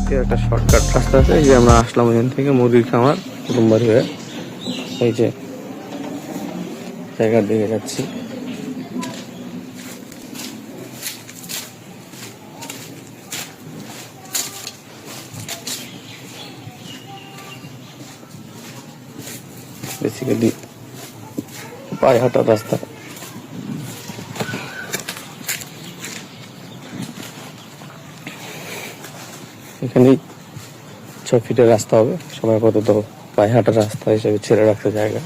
দিয়ে একটা শর্টকাট রাস্তা আছে, এই যে আমরা আসলাম এখান থেকে মুরগির খামার কুটুমবাড়ি হয়ে এই যে জায়গার দিকে যাচ্ছি। বেসিক্যালি পায়ে হাঁটার রাস্তা। এখানেই 6 ফিটের রাস্তা হবে, সবাই আপাতত পায়ে হাঁটার রাস্তা হিসেবে ছেড়ে রাখতে জায়গা।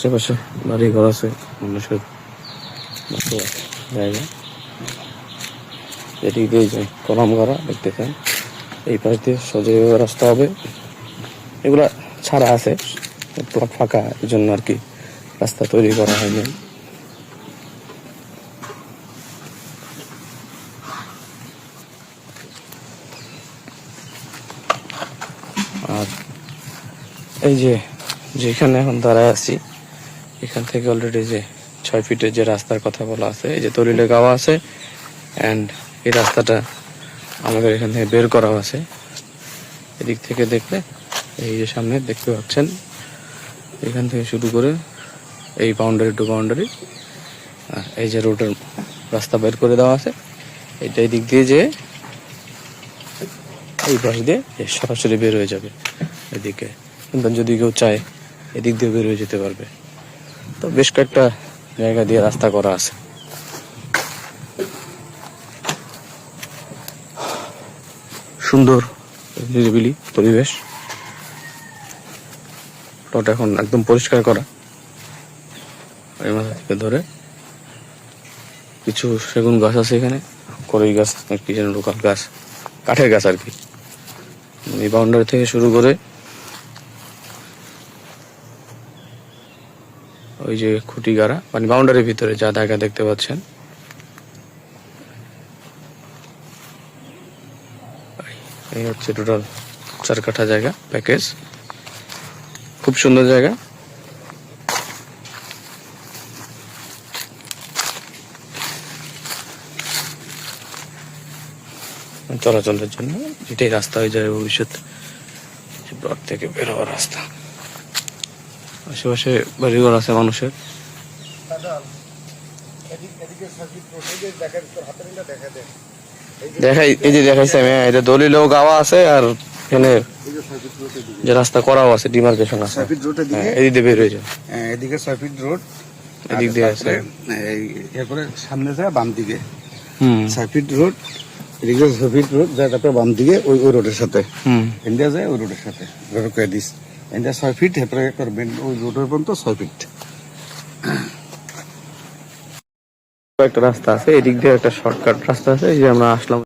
আশেপাশে বাড়ি ঘর আছে, মানুষের জায়গা। এদিক দিয়ে যে কলাম গাড়া দেখতেছেন, এই পাশ দিয়ে সোজা রাস্তা হবে। এগুলা ছাড়া আছে, প্লট ফাঁকা, এই জন্য আর কি রাস্তা তৈরি করা হয়নি। আর এই যে যেখানে এখন দাঁড়ায় আছি, এখান থেকে অলরেডি যে 6 ফিটের যে রাস্তার কথা বলা আছে, এই যে তরিলে গাওয়া আছে, অ্যান্ড এই রাস্তাটা আমাদের এখান থেকে বের করা আছে। এদিক থেকে দেখলে এই যে সামনে দেখতে পাচ্ছেন, এখান থেকে শুরু করে এই বাউন্ডারি টু বাউন্ডারি, আর এই যে রোডের রাস্তা বের করে দেওয়া আছে, এটা এই দিক দিয়ে যে এই পাশ দিয়ে সরাসরি বের হয়ে যাবে এদিকে। কিন্তু যদি কেউ চায় এদিক দিয়ে বের হয়ে যেতে পারবে। তো বেশ কয়েকটা জায়গা দিয়ে রাস্তা করা আছে। সুন্দর নিরিবিলি পরিবেশ। প্লট এখন একদম পরিষ্কার করা, এই মাথা থেকে ধরে কিছু সেগুন গাছ আছে এখানে, কড়ই গাছ, কি যেন লোকাল গাছ, কাঠের গাছ আর কি। এই বাউন্ডারি থেকে শুরু করে ওই যে খুঁটি গাড়া, মানে বাউন্ডারির ভিতরে যা জায়গা দেখতে পাচ্ছেন, এই হচ্ছে টোটাল 4 কাঠা জায়গা প্যাকেজ। খুব সুন্দর জায়গা। চলাচলের জন্য এটাই রাস্তা হয়ে যাবে ভবিষ্যৎ ব্লক থেকে বের হওয়ার রাস্তা। আশেপাশে বাড়িঘর আছে মানুষের। দেখাই, এই যে দেখাইছে আমি, এটা দলিলও গাওয়া আছে, আর এখানে যে রাস্তা করাও আছে, ডিমার্কেশন আছে। এদিক দিয়ে বের হয়ে যায়, এদিকে 6 ফিট রোড, এদিক দিয়ে আছে এরপরে সামনে যায় বাম দিকে 6 ফিট রোড, এদিকে 6 ফিট রোড যায়, তারপরে বাম দিকে ওই রোডের সাথে ইন্ডিয়া যায়, ওই রোডের সাথে দিস ইন্ডিয়া 6 ফিট, এরপরে ওই রোডের পর্যন্ত 6 ফিট। একটা রাস্তা আছে, এদিক দিয়ে একটা শর্টকাট রাস্তা আছে, এই যে আমরা আসলাম।